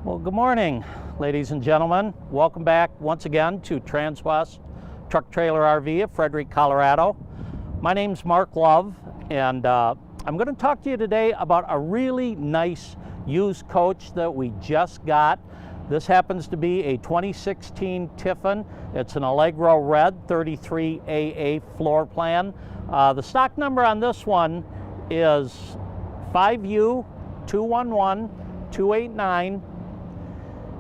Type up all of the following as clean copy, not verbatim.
Well, good morning, ladies and gentlemen. Welcome back once again to Transwest Truck Trailer RV of Frederick, Colorado. My name's Mark Love, and I'm going to talk to you today about a really nice used coach that we just got. This happens to be a 2016 Tiffin. It's an Allegro Red 33AA floor plan. The stock number on this one is 5U211289.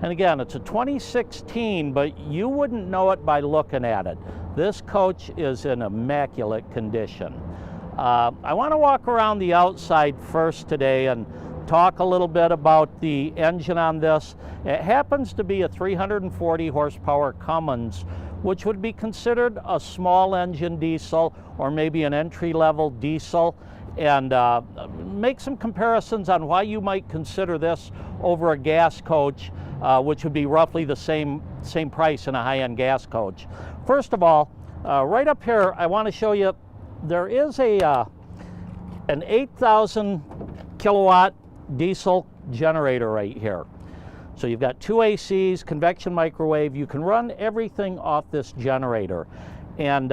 And again, it's a 2016, but you wouldn't know it by looking at it. This coach is in immaculate condition. I want to walk around the outside first today and talk a little bit about the engine on this. It happens to be a 340 horsepower Cummins, which would be considered a small engine diesel or maybe an entry-level diesel, and make some comparisons on why you might consider this over a gas coach, which would be roughly the same price in a high-end gas coach. First of all, right up here, I want to show you there is an 8,000 kilowatt diesel generator right here. So you've got two ACs, convection microwave. You can run everything off this generator. And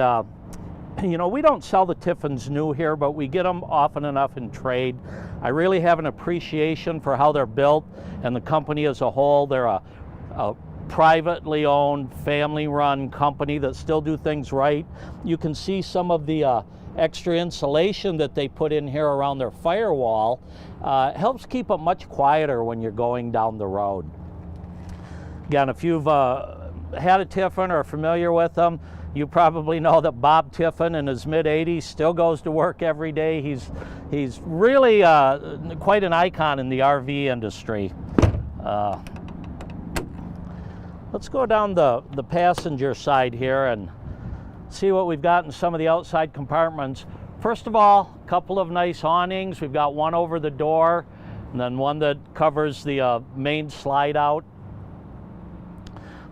you know, we don't sell the Tiffins new here, but we get them often enough in trade. I really have an appreciation for how they're built and the company as a whole. They're a privately owned, family-run company that still do things right. You can see some of the extra insulation that they put in here around their firewall. Helps keep it much quieter when you're going down the road. Again, if you've had a Tiffin or are familiar with them, you probably know that Bob Tiffin in his mid-80s still goes to work every day. He's really quite an icon in the RV industry. Let's go down the passenger side here and see what we've got in some of the outside compartments. First of all, a couple of nice awnings. We've got one over the door and then one that covers the main slide out.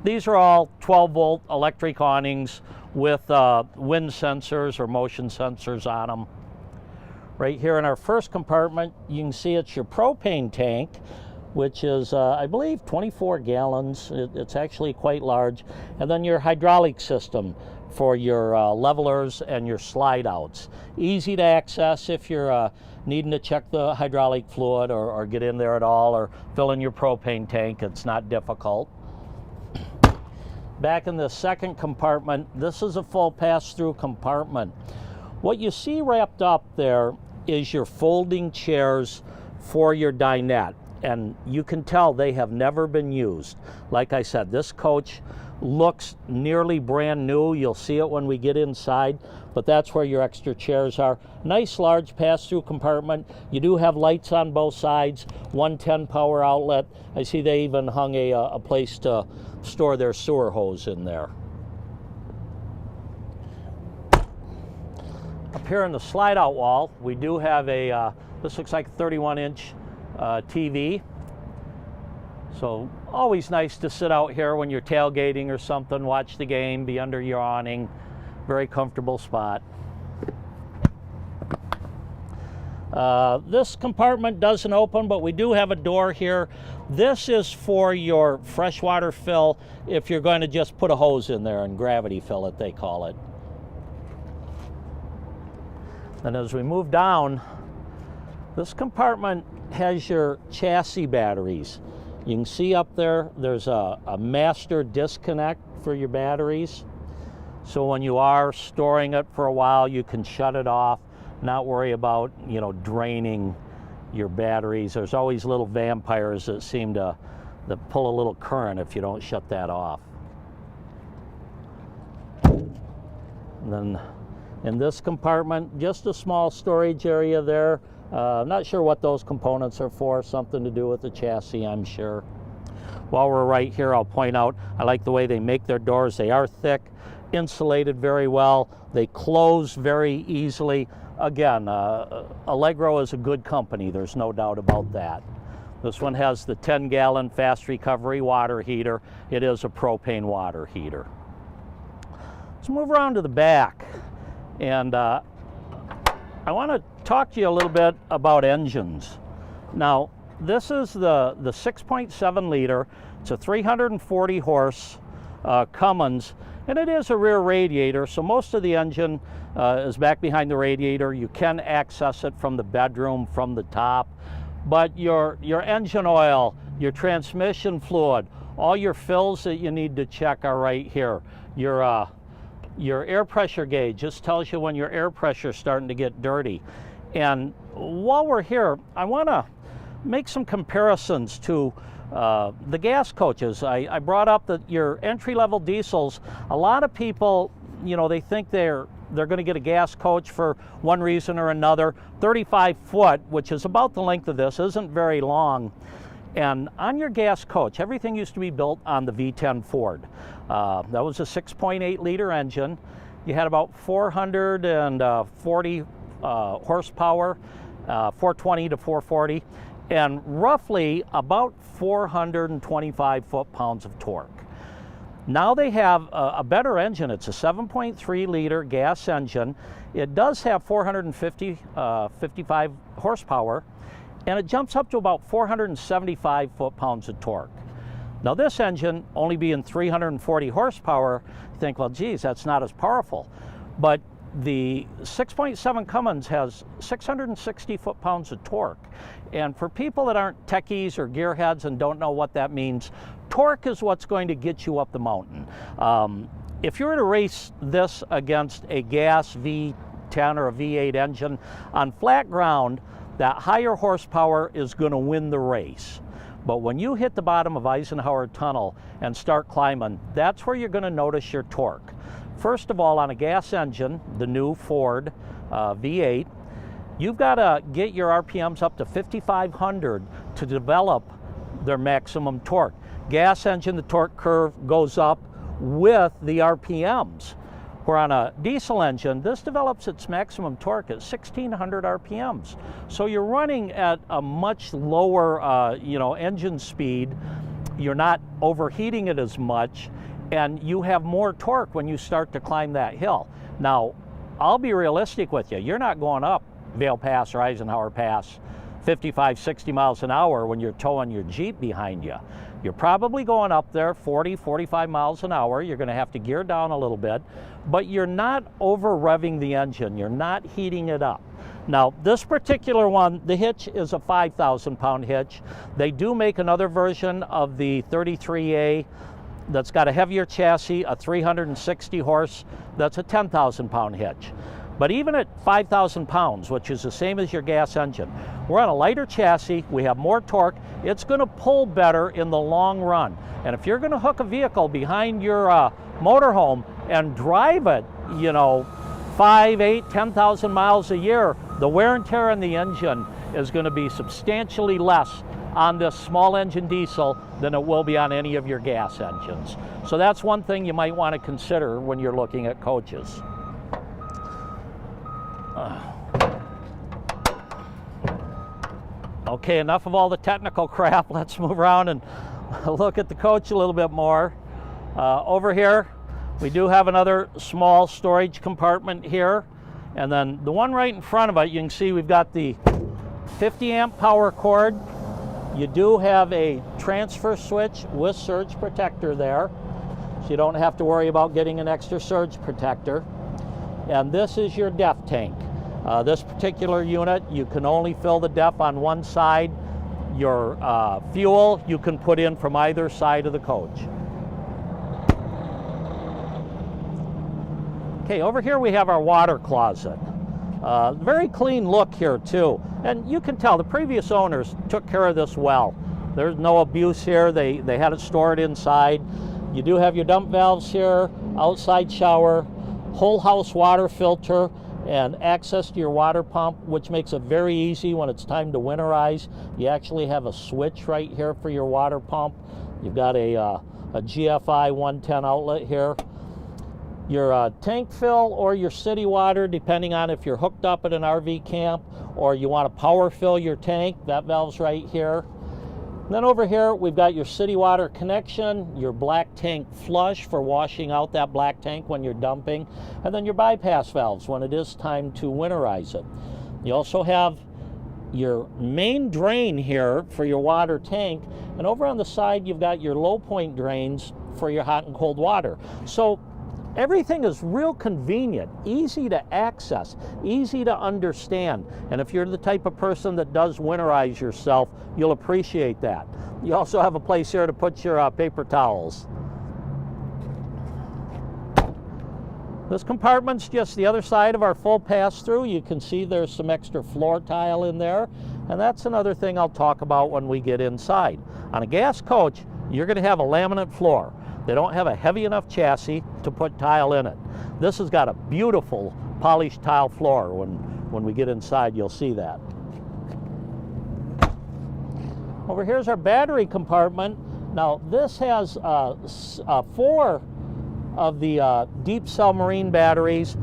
These are all 12-volt electric awnings with wind sensors or motion sensors on them. Right here in our first compartment, you can see it's your propane tank, which is, I believe, 24 gallons. It's actually quite large. And then your hydraulic system for your levelers and your slide outs. Easy to access if you're needing to check the hydraulic fluid or get in there at all or fill in your propane tank. It's not difficult. Back in the second compartment, this is a full pass-through compartment. What you see wrapped up there is your folding chairs for your dinette, and you can tell they have never been used. Like I said, this coach looks nearly brand new. You'll see it when we get inside, but that's where your extra chairs are. Nice large pass-through compartment. You do have lights on both sides, 110 power outlet. I see they even hung a place to store their sewer hose in there. Up here in the slide out wall, we do have a, this looks like a 31-inch TV. So always nice to sit out here when you're tailgating or something, watch the game, be under your awning. Very comfortable spot. This compartment doesn't open, but we do have a door here. This is for your freshwater fill if you're going to just put a hose in there and gravity fill it, they call it. And as we move down, this compartment has your chassis batteries. You can see up there, there's a master disconnect for your batteries. So when you are storing it for a while, you can shut it off, not worry about, you know, draining your batteries. There's always little vampires that seem to pull a little current if you don't shut that off. And then in this compartment, just a small storage area there. I'm not sure what those components are for, something to do with the chassis, I'm sure. While we're right here, I'll point out, I like the way they make their doors. They are thick, insulated very well. They close very easily. Again, Allegro is a good company, there's no doubt about that. This one has the 10-gallon fast recovery water heater. It is a propane water heater. Let's move around to the back. And I want to talk to you a little bit about engines. Now, this is the 6.7 liter. It's a 340 horse Cummins, and it is a rear radiator, so most of the engine is back behind the radiator. You can access it from the bedroom, from the top, but your engine oil, your transmission fluid, all your fills that you need to check are right here. Your air pressure gauge just tells you when your air pressure is starting to get dirty. And while we're here, I want to make some comparisons to the gas coaches. I brought up that your entry-level diesels, a lot of people, you know, they think they're going to get a gas coach for one reason or another. 35 foot, which is about the length of this, isn't very long. And on your gas coach, everything used to be built on the V10 Ford. That was a 6.8 liter engine. You had about 440 horsepower, 420 to 440, and roughly about 425 foot-pounds of torque. Now they have a better engine. It's a 7.3 liter gas engine. It does have 455 horsepower, and it jumps up to about 475 foot-pounds of torque. Now this engine only being 340 horsepower, you think, well, geez, that's not as powerful. But the 6.7 Cummins has 660 foot-pounds of torque. And for people that aren't techies or gearheads and don't know what that means, torque is what's going to get you up the mountain. If you were to race this against a gas V10 or a V8 engine on flat ground, that higher horsepower is going to win the race. But when you hit the bottom of Eisenhower Tunnel and start climbing, that's where you're going to notice your torque. First of all, on a gas engine, the new Ford V8, you've got to get your RPMs up to 5,500 to develop their maximum torque. Gas engine, the torque curve goes up with the RPMs. Where on a diesel engine, this develops its maximum torque at 1,600 RPMs. So you're running at a much lower engine speed. You're not overheating it as much, and you have more torque when you start to climb that hill. Now, I'll be realistic with you. You're not going up Vail Pass or Eisenhower Pass 55, 60 miles an hour when you're towing your Jeep behind you. You're probably going up there 40, 45 miles an hour. You're going to have to gear down a little bit, but you're not over revving the engine. You're not heating it up. Now, this particular one, the hitch is a 5,000 pound hitch. They do make another version of the 33A that's got a heavier chassis, a 360 horse, that's a 10,000 pound hitch. But even at 5,000 pounds, which is the same as your gas engine, we're on a lighter chassis, we have more torque, it's going to pull better in the long run. And if you're going to hook a vehicle behind your motorhome and drive it, 5, 8, 10,000 miles a year, the wear and tear on the engine is going to be substantially less on this small engine diesel than it will be on any of your gas engines. So that's one thing you might want to consider when you're looking at coaches. Okay, enough of all the technical crap. Let's move around and look at the coach a little bit more. Over here, we do have another small storage compartment here. And then the one right in front of it, you can see we've got the 50 amp power cord. You do have a transfer switch with surge protector there, so you don't have to worry about getting an extra surge protector. And this is your DEF tank. This particular unit, you can only fill the DEF on one side. Your fuel you can put in from either side of the coach. Okay, over here we have our water closet. Very clean look here too. And you can tell the previous owners took care of this well. There's no abuse here. They had it stored inside. You do have your dump valves here, outside shower, whole house water filter, and access to your water pump, which makes it very easy when it's time to winterize. You actually have a switch right here for your water pump. You've got a GFI 110 outlet here. Your tank fill or your city water, depending on if you're hooked up at an RV camp or you want to power fill your tank, that valve's right here. And then over here, we've got your city water connection, your black tank flush for washing out that black tank when you're dumping, and then your bypass valves when it is time to winterize it. You also have your main drain here for your water tank, and over on the side you've got your low point drains for your hot and cold water. So everything is real convenient, easy to access, easy to understand. And if you're the type of person that does winterize yourself, you'll appreciate that. You also have a place here to put your paper towels. This compartment's just the other side of our full pass-through. You can see there's some extra floor tile in there, and that's another thing I'll talk about when we get inside. On a gas coach, you're going to have a laminate floor. They don't have a heavy enough chassis to put tile in it. This has got a beautiful polished tile floor. When we get inside, you'll see that. Over here's our battery compartment. Now this has 4 of the deep cell marine batteries.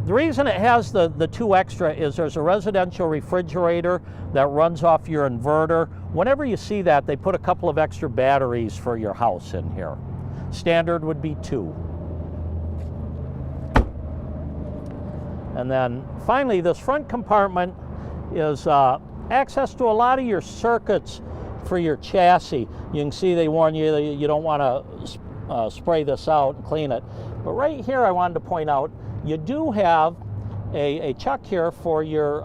The reason it has the 2 extra is there's a residential refrigerator that runs off your inverter. Whenever you see that, they put a couple of extra batteries for your house in here. Standard would be 2. And then finally, this front compartment is access to a lot of your circuits for your chassis. You can see they warn you that you don't want to spray this out and clean it. But right here I wanted to point out, you do have a chuck here for your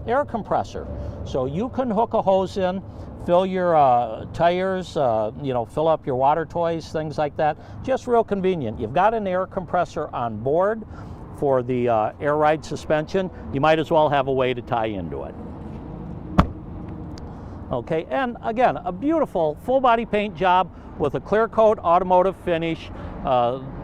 air compressor. So you can hook a hose in, fill your tires, you know, fill up your water toys, things like that. Just real convenient. You've got an air compressor on board for the air ride suspension. You might as well have a way to tie into it. Okay, and again, a beautiful full body paint job with a clear coat automotive finish.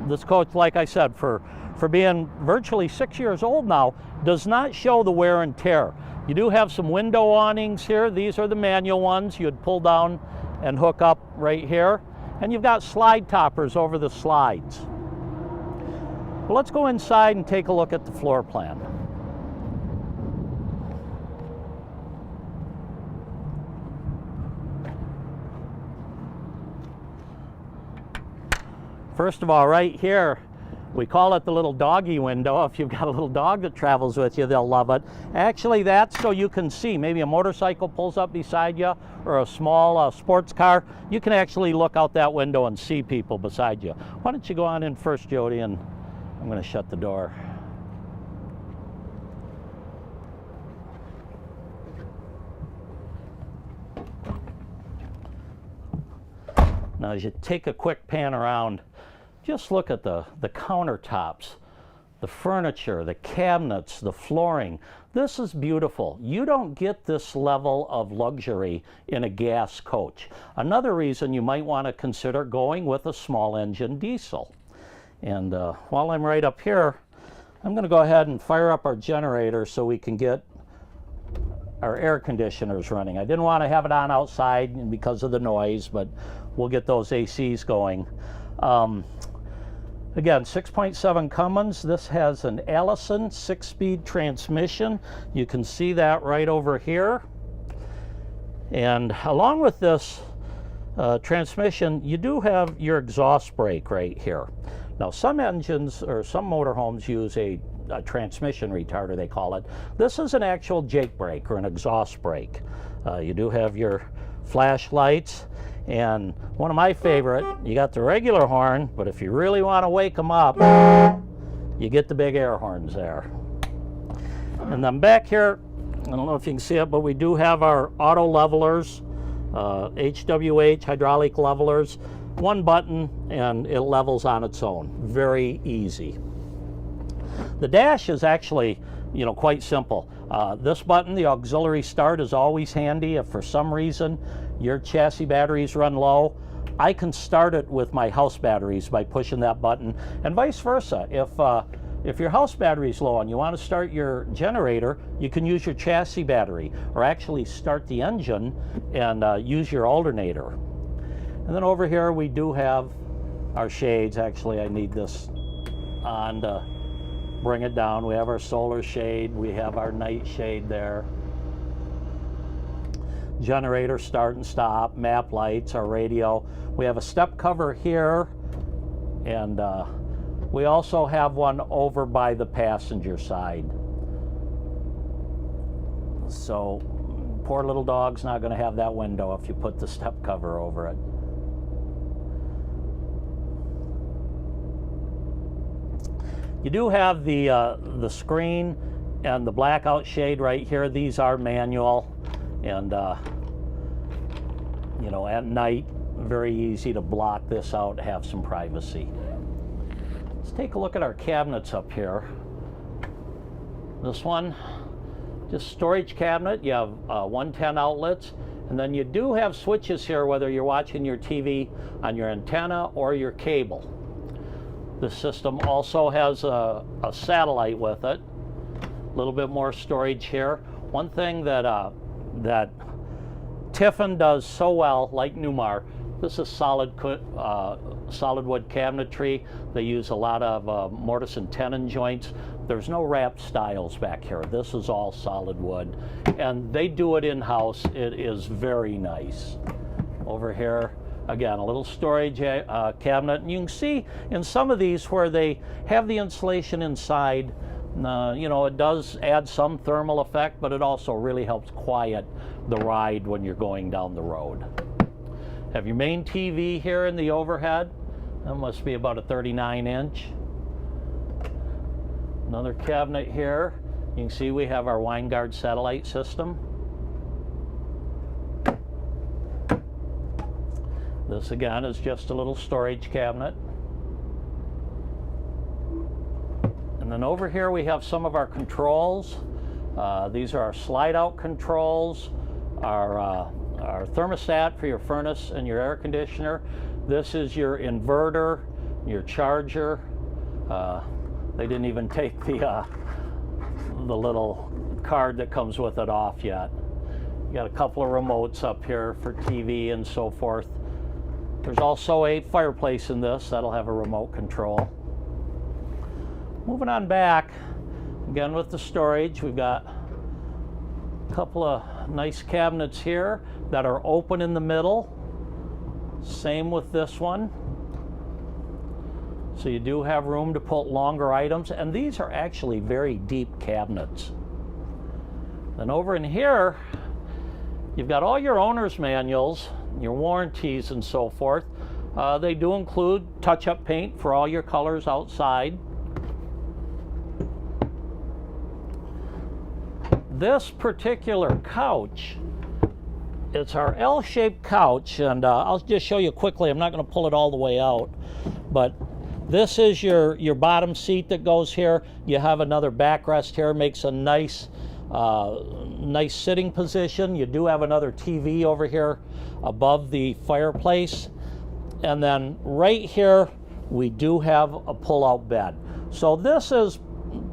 This coach, like I said, for being virtually 6 years old now, does not show the wear and tear. You do have some window awnings here. These are the manual ones you'd pull down and hook up right here. And you've got slide toppers over the slides. Well, let's go inside and take a look at the floor plan. First of all, right here, we call it the little doggy window. If you've got a little dog that travels with you, they'll love it. Actually, that's so you can see. Maybe a motorcycle pulls up beside you, or a small sports car. You can actually look out that window and see people beside you. Why don't you go on in first, Jody, and I'm going to shut the door. Now, as you take a quick pan around, just look at the countertops, the furniture, the cabinets, the flooring. This is beautiful. You don't get this level of luxury in a gas coach. Another reason you might want to consider going with a small engine diesel. And while I'm right up here, I'm going to go ahead and fire up our generator so we can get our air conditioners running. I didn't want to have it on outside because of the noise, but we'll get those ACs going. Again, 6.7 Cummins. This has an Allison 6-speed transmission. You can see that right over here. And along with this transmission, you do have your exhaust brake right here. Now, some engines or some motorhomes use a transmission retarder, they call it. This is an actual Jake brake or an exhaust brake. You do have your flashlights. And one of my favorite, you got the regular horn, but if you really want to wake them up, you get the big air horns there. And then back here, I don't know if you can see it, but we do have our auto levelers, HWH hydraulic levelers. One button and it levels on its own. Very easy. The dash is actually, you know, quite simple. This button, the auxiliary start, is always handy. If for some reason your chassis batteries run low, I can start it with my house batteries by pushing that button, and vice versa. If your house battery is low and you want to start your generator, you can use your chassis battery, or actually start the engine and use your alternator. And then over here we do have our shades. Actually, I need this on to bring it down. We have our solar shade, we have our night shade there. Generator start and stop, map lights, our radio. We have a step cover here, and we also have one over by the passenger side. So poor little dog's not going to have that window if you put the step cover over it. You do have the screen and the blackout shade right here. These are manual, and you know, at night, very easy to block this out, have some privacy. Let's take a look at our cabinets up here. This one, just storage cabinet. You have 110 outlets, and then you do have switches here, whether you're watching your TV on your antenna or your cable. This system also has a satellite with it. A little bit more storage here. One thing that Tiffin does so well, like Newmar, this is solid wood cabinetry. They use a lot of mortise and tenon joints. There's no wrapped stiles back here. This is all solid wood, and they do it in-house. It is very nice. Over here, again, a little storage cabinet, and you can see in some of these where they have the insulation inside, you know, it does add some thermal effect, but it also really helps quiet the ride when you're going down the road. Have your main TV here in the overhead. That must be about a 39-inch. Another cabinet here. You can see we have our Winegard satellite system. This again is just a little storage cabinet. And then over here we have some of our controls. These are our slide-out controls, our thermostat for your furnace and your air conditioner. This is your inverter, your charger. They didn't even take the little card that comes with it off yet. You got a couple of remotes up here for TV and so forth. There's also a fireplace in this that'll have a remote control. Moving on back, again with the storage, we've got a couple of nice cabinets here that are open in the middle. Same with this one. So you do have room to put longer items, and these are actually very deep cabinets. Then over in here, you've got all your owner's manuals, your warranties and so forth. They do include touch-up paint for all your colors outside. This particular couch, it's our L-shaped couch, and I'll just show you quickly. I'm not going to pull it all the way out, but this is your bottom seat that goes here. You have another backrest here, makes a nice nice sitting position. You do have another TV over here above the fireplace, and then right here we do have a pull-out bed. So this is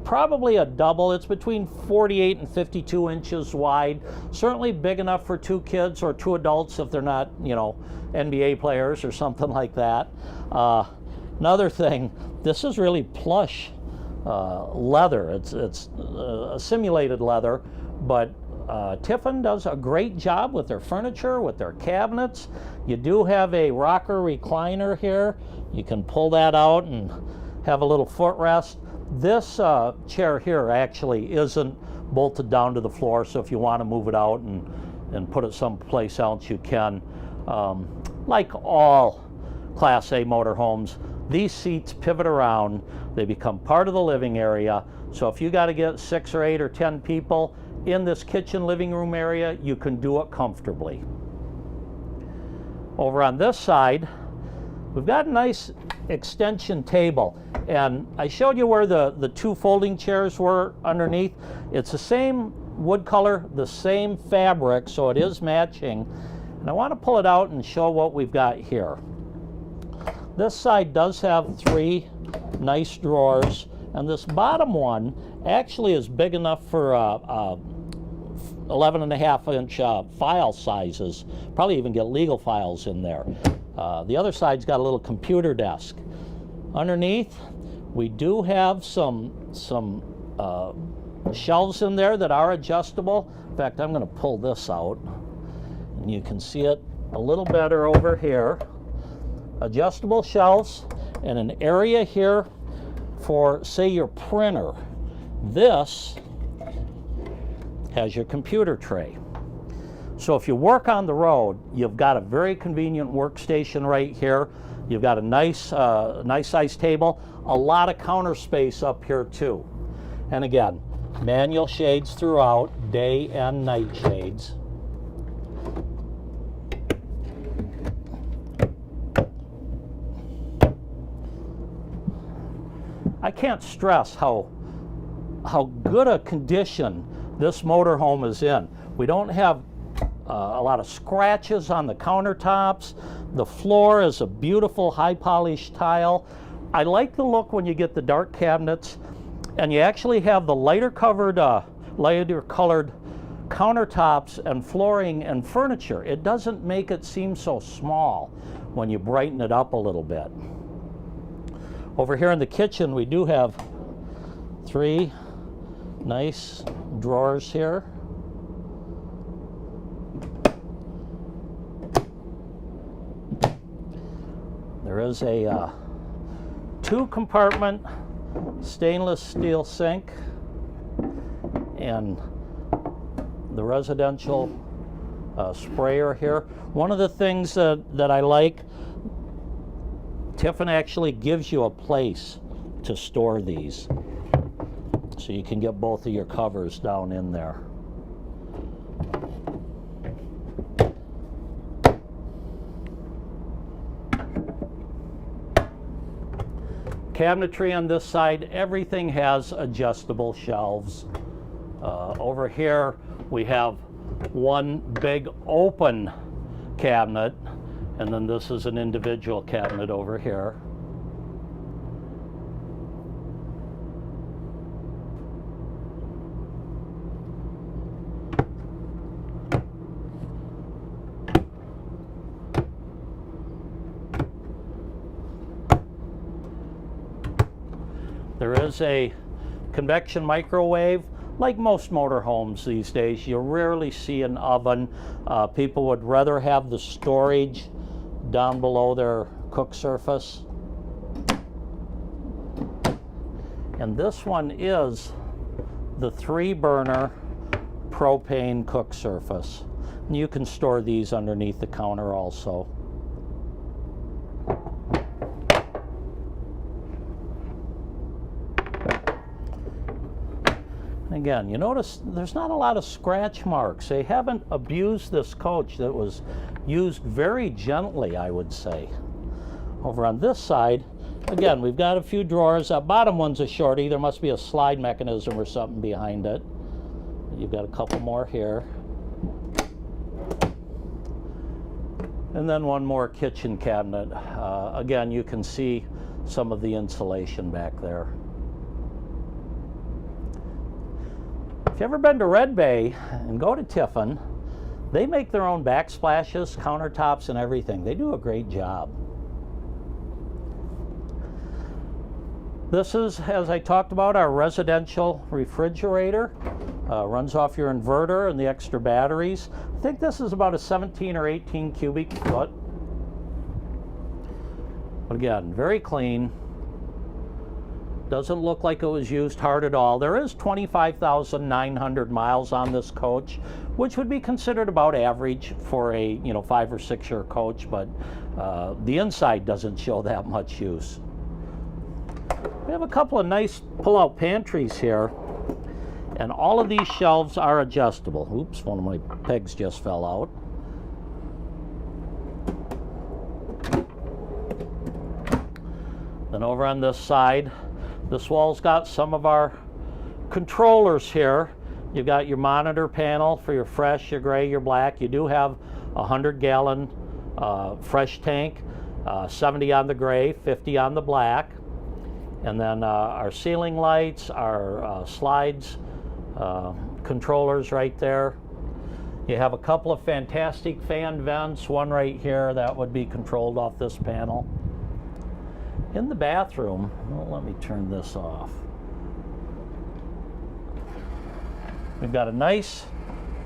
probably a double. It's between 48 and 52 inches wide. Certainly big enough for 2 kids or 2 adults if they're not, you know, NBA players or something like that. Another thing, this is really plush leather. It's a simulated leather, but Tiffin does a great job with their furniture, with their cabinets. You do have a rocker recliner here. You can pull that out and have a little footrest. This chair here actually isn't bolted down to the floor, so if you want to move it out and put it someplace else, you can. Like all Class A motorhomes, these seats pivot around. They become part of the living area. So if you got to get 6 or 8 or 10 people in this kitchen living room area, you can do it comfortably. Over on this side, we've got a nice extension table. And I showed you where the 2 folding chairs were underneath. It's the same wood color, the same fabric, so it is matching. And I want to pull it out and show what we've got here. This side does have 3 nice drawers, and this bottom one actually is big enough for 11.5-inch file sizes. Probably even get legal files in there. The other side's got a little computer desk. Underneath, we do have some shelves in there that are adjustable. In fact, I'm going to pull this out, and you can see it a little better over here. Adjustable shelves and an area here for, say, your printer. This has your computer tray. So if you work on the road, you've got a very convenient workstation right here. You've got a nice sized table, a lot of counter space up here too. And again, manual shades throughout, day and night shades. I can't stress how good a condition this motorhome is in. We don't have a lot of scratches on the countertops. The floor is a beautiful high polished tile. I like the look when you get the dark cabinets and you actually have the lighter colored countertops and flooring and furniture. It doesn't make it seem so small when you brighten it up a little bit. Over here in the kitchen, we do have 3 nice drawers here. There is a 2-compartment stainless steel sink and the residential sprayer here. One of the things that I like, Tiffin actually gives you a place to store these, so you can get both of your covers down in there. Cabinetry on this side, everything has adjustable shelves. Over here we have one big open cabinet, and then this is an individual cabinet over here. There is a convection microwave. Like most motorhomes these days, you rarely see an oven. People would rather have the storage down below their cook surface. And this one is the 3-burner propane cook surface. And you can store these underneath the counter also. Again, you notice there's not a lot of scratch marks. They haven't abused this coach that was used very gently, I would say. Over on this side, again, we've got a few drawers. That bottom one's a shorty. There must be a slide mechanism or something behind it. You've got a couple more here. And then one more kitchen cabinet. Again, you can see some of the insulation back there. If you've ever been to Red Bay and go to Tiffin, they make their own backsplashes, countertops, and everything. They do a great job. This is, as I talked about, our residential refrigerator. Runs off your inverter and the extra batteries. I think this is about a 17 or 18 cubic foot. But again, very clean. Doesn't look like it was used hard at all. There is 25,900 miles on this coach, which would be considered about average for a 5 or 6 year coach, but the inside doesn't show that much use. We have a couple of nice pull-out pantries here, and all of these shelves are adjustable. Oops, one of my pegs just fell out. Then over on this side, this wall's got some of our controllers here. You've got your monitor panel for your fresh, your gray, your black. You do have a 100-gallon fresh tank, 70 on the gray, 50 on the black. And then our ceiling lights, our slides, controllers right there. You have a couple of fantastic fan vents, one right here that would be controlled off this panel. In the bathroom, well, let me turn this off. We've got a nice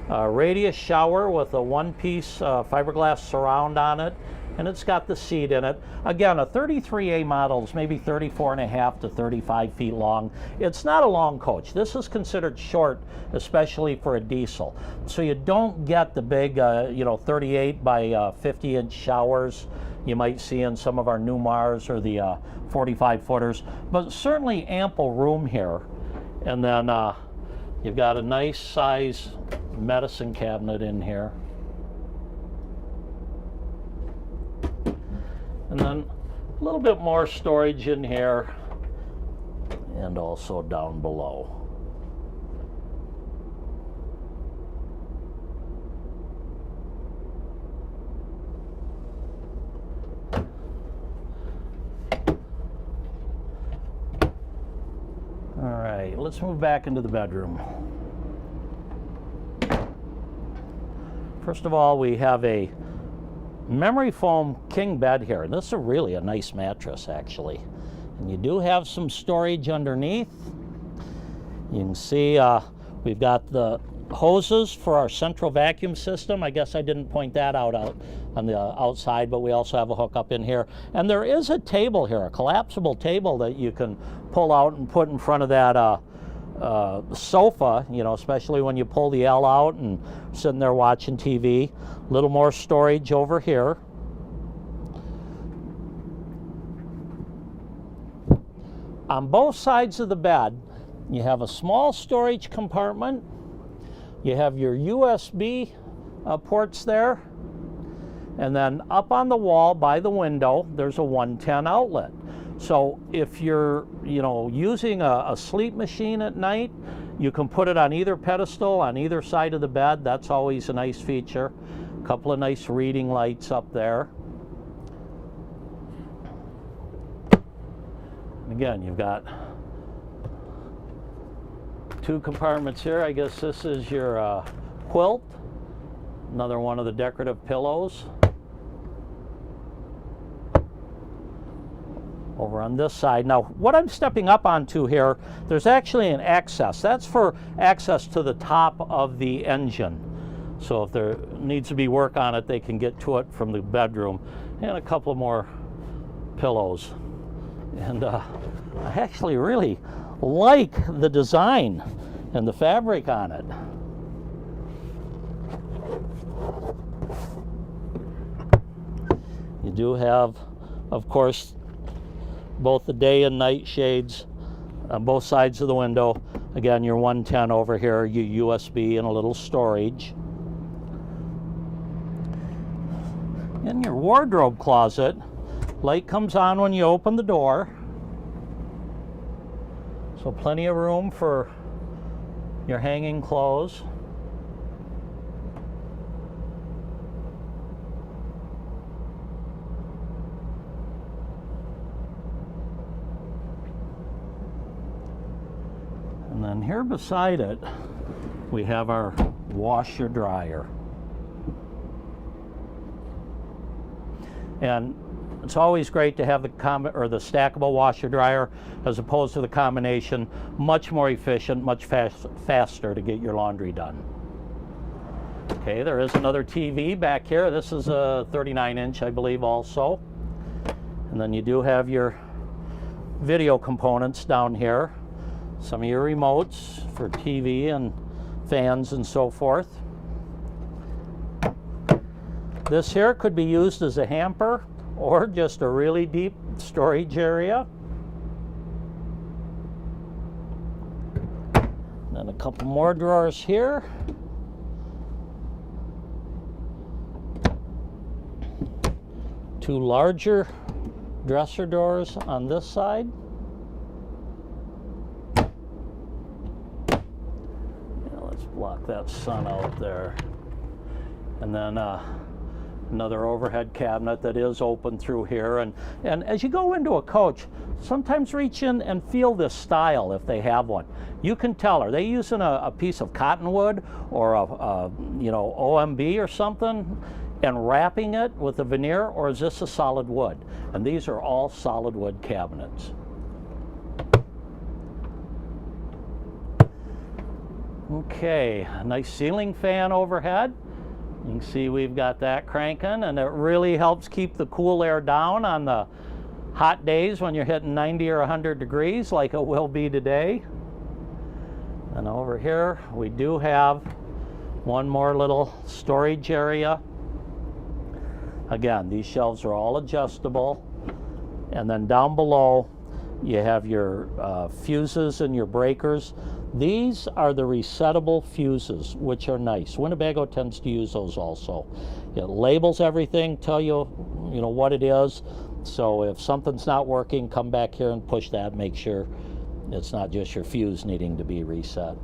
radius shower with a one-piece fiberglass surround on it. and it's got the seat in it. Again, a 33A model is maybe 34.5 to 35 feet long. It's not a long coach. This is considered short, especially for a diesel. So you don't get the big, 38 by 50-inch showers you might see in some of our new Mars or the 45 footers, but certainly ample room here. And then you've got a nice size medicine cabinet in here. And then a little bit more storage in here and also down below. All right, let's move back into the bedroom. First of all, we have a memory foam king bed here, and this is really a nice mattress actually. And you do have some storage underneath. You can see we've got the hoses for our central vacuum system. I guess I didn't point that out on the outside, but we also have a hookup in here. And there is a table here, a collapsible table that you can pull out and put in front of that sofa, especially when you pull the L out and sitting there watching TV. A little more storage over here. On both sides of the bed, you have a small storage compartment. You have your USB ports there. And then up on the wall by the window, there's a 110 outlet. So if you're, using a sleep machine at night, you can put it on either pedestal, on either side of the bed. That's always a nice feature. A couple of nice reading lights up there. And again, you've got two compartments here. I guess this is your quilt. Another one of the decorative pillows. Over on this side. Now, what I'm stepping up onto here, there's actually an access. That's for access to the top of the engine. So if there needs to be work on it, they can get to it from the bedroom. And a couple more pillows. And I actually really like the design and the fabric on it. You do have, of course, both the day and night shades on both sides of the window. Again, your 110 over here, your USB and a little storage. In your wardrobe closet, light comes on when you open the door. So plenty of room for your hanging clothes. And then here beside it, we have our washer dryer. And it's always great to have the stackable washer dryer as opposed to the combination. Much more efficient, much faster to get your laundry done. Okay, there is another TV back here. This is a 39-inch, I believe, also. And then you do have your video components down here. Some of your remotes for TV and fans and so forth. This here could be used as a hamper or just a really deep storage area. And then a couple more drawers here. Two larger dresser doors on this side. Block that sun out there. And then another overhead cabinet that is open through here. And as you go into a coach, sometimes reach in and feel this style if they have one. You can tell, are they using a piece of cottonwood or a OMB or something and wrapping it with a veneer, or is this a solid wood? And these are all solid wood cabinets. Okay, a nice ceiling fan overhead. You can see we've got that cranking, and it really helps keep the cool air down on the hot days when you're hitting 90 or 100 degrees like it will be today. And over here we do have one more little storage area. Again, these shelves are all adjustable. And then down below you have your fuses and your breakers. These are the resettable fuses, which are nice. Winnebago tends to use those also. It labels everything, tell you, what it is. So if something's not working, come back here and push that, make sure it's not just your fuse needing to be reset.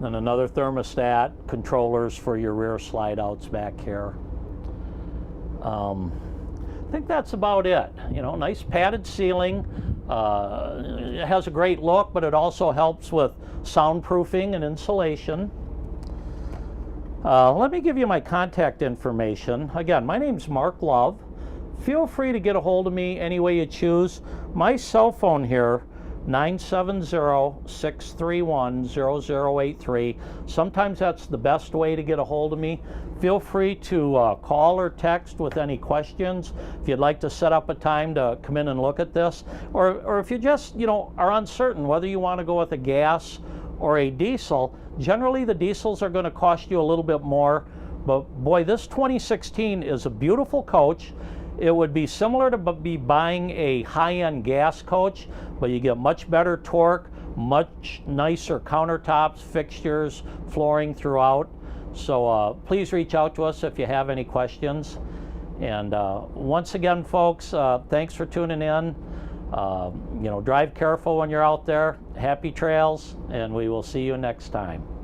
Then another thermostat, controllers for your rear slide outs back here. I think that's about it. Nice padded ceiling. It has a great look, but it also helps with soundproofing and insulation. Let me give you my contact information. Again, my name's Mark Love. Feel free to get a hold of me any way you choose. My cell phone here, 970-631-0083. Sometimes that's the best way to get a hold of me. Feel free to call or text with any questions. If you'd like to set up a time to come in and look at this, or if you just, are uncertain whether you want to go with a gas or a diesel. Generally, the diesels are going to cost you a little bit more, but boy, this 2016 is a beautiful coach. It would be similar to be buying a high-end gas coach, but you get much better torque, much nicer countertops, fixtures, flooring throughout. So please reach out to us if you have any questions. And once again, folks, thanks for tuning in. Drive careful when you're out there. Happy trails, and we will see you next time.